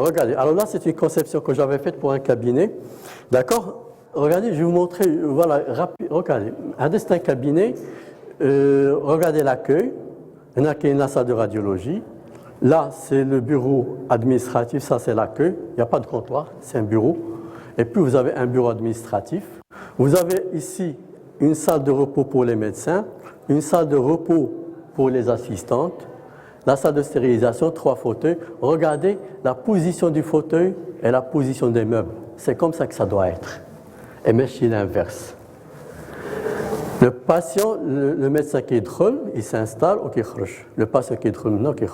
regardez, alors là, c'est une conception que j'avais faite pour un cabinet. D'accord? Regardez, je vais vous montrer, voilà, regardez. C'est un cabinet, regardez l'accueil. Il y en a qui est la salle de radiologie. Là, c'est le bureau administratif, ça c'est l'accueil. Il n'y a pas de comptoir, c'est un bureau. Et puis vous avez un bureau administratif. Vous avez ici une salle de repos pour les médecins, une salle de repos pour les assistantes, la salle de stérilisation, 3 fauteuils. Regardez la position du fauteuil et la position des meubles. C'est comme ça que ça doit être. Et même chez l'inverse. Le patient, le médecin qui est drôle, il s'installe, ok, le patient qui est drôle, non, ok,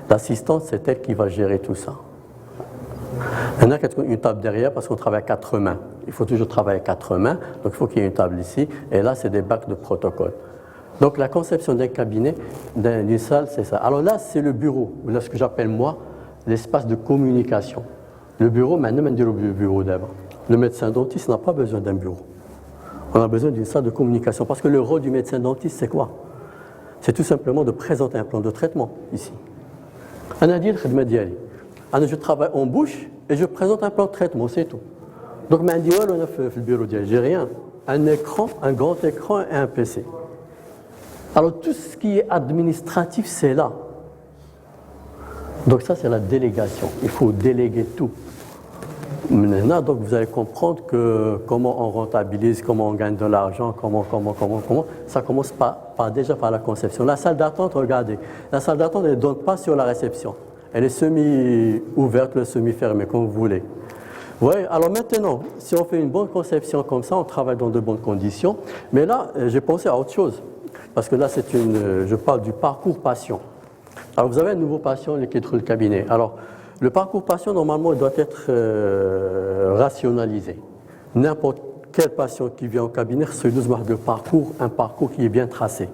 l'assistante, c'est elle qui va gérer tout ça. Il y en a une table derrière parce qu'on travaille à 4 mains. Il faut toujours travailler à 4 mains, donc il faut qu'il y ait une table ici. Et là, c'est des bacs de protocole. Donc la conception d'un cabinet, d'une salle, c'est ça. Alors là, c'est le bureau, là, ce que j'appelle moi, l'espace de communication. Le bureau, maintenant, on dit le bureau d'abord. Le médecin dentiste n'a pas besoin d'un bureau. On a besoin d'une salle de communication parce que le rôle du médecin dentiste, c'est quoi? C'est tout simplement de présenter un plan de traitement ici. Je travaille en bouche et je présente un plan de traitement, c'est tout. Donc, on a fait le bureau, j'ai rien. Un écran, un grand écran et un PC. Alors, tout ce qui est administratif, c'est là. Donc, ça, c'est la délégation. Il faut déléguer tout. Maintenant, donc, vous allez comprendre que comment on rentabilise, comment on gagne de l'argent, comment. Ça commence déjà par la conception. La salle d'attente, regardez. La salle d'attente, elle ne donne pas sur la réception. Elle est semi-ouverte, semi-fermée, comme vous voulez. Oui, alors maintenant, si on fait une bonne conception comme ça, on travaille dans de bonnes conditions. Mais là, j'ai pensé à autre chose. Parce que là, je parle du parcours patient. Alors, vous avez un nouveau patient qui est dans le cabinet. Alors, le parcours patient, normalement, il doit être rationalisé. N'importe quel patient qui vient au cabinet, c'est un parcours qui est bien tracé.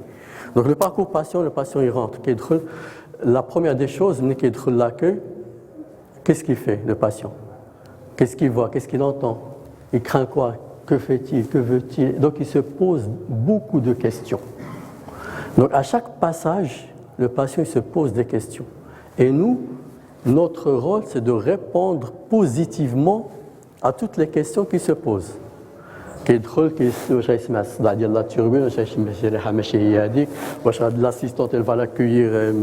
Donc, le parcours patient, le patient, il rentre. La première des choses, qui est dans l'accueil, qu'est-ce qu'il fait, le patient? Qu'est-ce qu'il voit? Qu'est-ce qu'il entend? Il craint quoi? Que fait-il? Que veut-il? Donc, il se pose beaucoup de questions. Donc, à chaque passage, le patient il se pose des questions. Et nous, notre rôle, c'est de répondre positivement à toutes les questions qui se posent. L'assistante, elle va l'accueillir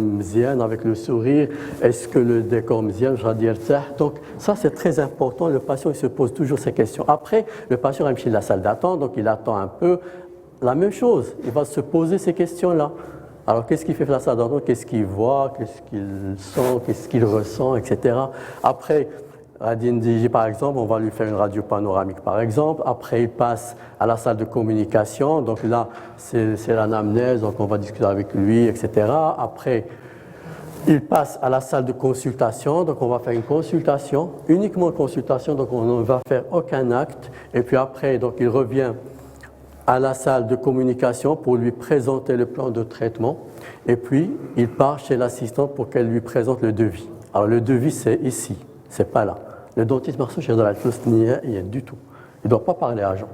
avec le sourire. Est-ce que le décor mzien? Donc, ça, c'est très important. Le patient, il se pose toujours ces questions. Après, le patient arrive chez la salle d'attente, donc il attend un peu. La même chose, il va se poser ces questions-là. Alors, qu'est-ce qu'il fait la salle d'attente? Qu'est-ce qu'il voit? Qu'est-ce qu'il sent? Qu'est-ce qu'il ressent? Etc. Après, par exemple, on va lui faire une radio panoramique, par exemple. Après, il passe à la salle de communication. Donc là, c'est l'anamnèse, donc on va discuter avec lui, etc. Après, il passe à la salle de consultation. Donc on va faire une consultation, uniquement une consultation. Donc on ne va faire aucun acte. Et puis après, donc il revient à la salle de communication pour lui présenter le plan de traitement. Et puis, il part chez l'assistante pour qu'elle lui présente le devis. Alors le devis, c'est ici, c'est pas là. Le dentiste, il n'y a du tout. Il ne doit pas parler à Jean.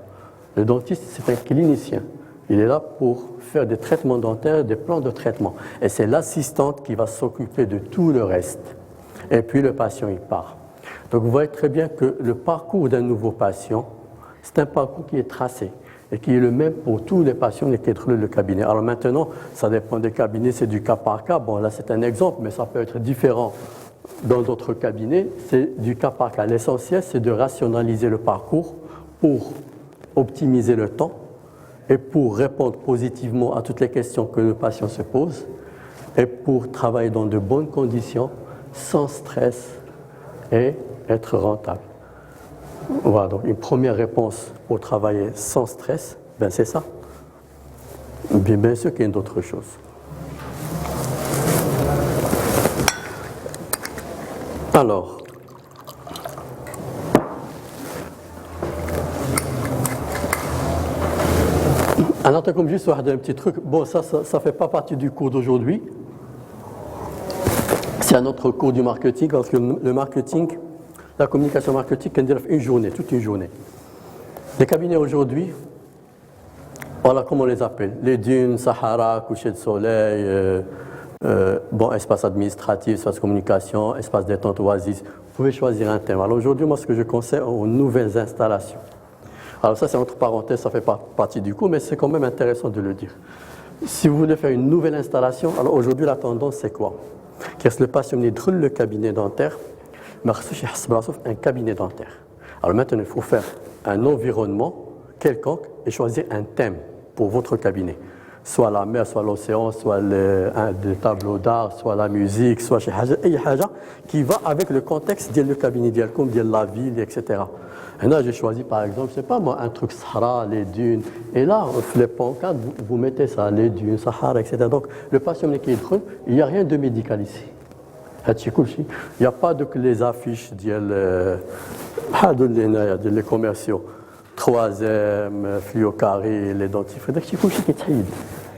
Le dentiste, c'est un clinicien. Il est là pour faire des traitements dentaires, des plans de traitement. Et c'est l'assistante qui va s'occuper de tout le reste. Et puis le patient, il part. Donc vous voyez très bien que le parcours d'un nouveau patient, c'est un parcours qui est tracé et qui est le même pour tous les patients qui sont dans le cabinet. Alors maintenant, ça dépend des cabinets, c'est du cas par cas. Bon, là, c'est un exemple, mais ça peut être différent. Dans d'autres cabinets, c'est du cas par cas. L'essentiel, c'est de rationaliser le parcours pour optimiser le temps et pour répondre positivement à toutes les questions que le patient se pose et pour travailler dans de bonnes conditions, sans stress et être rentable. Voilà, donc une première réponse pour travailler sans stress, ben c'est ça. Bien sûr qu'il y a d'autres choses. Alors, alors comme juste un petit truc, bon ça fait pas partie du cours d'aujourd'hui. C'est un autre cours du marketing, parce que le marketing, la communication marketing, on dirait une journée, toute une journée. Les cabinets aujourd'hui, voilà comment on les appelle. Les dunes, Sahara, coucher de soleil, bon, espace administratif, espace communication, espace détente, oasis. pouvez choisir un thème. Alors aujourd'hui, moi, ce que je conseille aux nouvelles installations. Alors ça, c'est entre parenthèses, ça ne fait pas partie du cours, mais c'est quand même intéressant de le dire. Si vous voulez faire une nouvelle installation, alors aujourd'hui, la tendance, c'est quoi? Qu'est-ce que le patient يدخل le cabinet dentaire, ما خصوش يحس براسو في un cabinet dentaire. Alors maintenant, il faut faire un environnement quelconque et choisir un thème pour votre cabinet. Soit la mer, soit l'océan, soit des tableaux d'art, soit la musique, soit أي حاجة qui va avec le contexte de le cabinet ديالكم, de la ville, etc. Et là, j'ai choisi par exemple, je sais pas moi, un truc Sahara, les dunes. Et là, les pancartes, vous mettez ça, les dunes, Sahara, etc. Donc, le patient qui est drôle, il n'y a rien de médical ici. Il n'y a pas de les affiches, les commerciaux. Troisième, fluo carré, les dentifrices.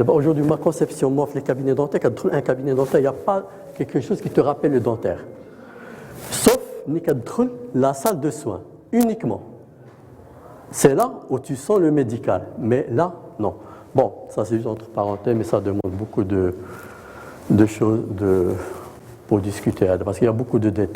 Aujourd'hui, ma conception, moi, les cabinets dentaires, quand un cabinet dentaire, il n'y a pas quelque chose qui te rappelle le dentaire. Sauf la salle de soins, uniquement. C'est là où tu sens le médical, mais là, non. Bon, ça c'est juste entre parenthèses, mais ça demande beaucoup de choses pour discuter, parce qu'il y a beaucoup de détails.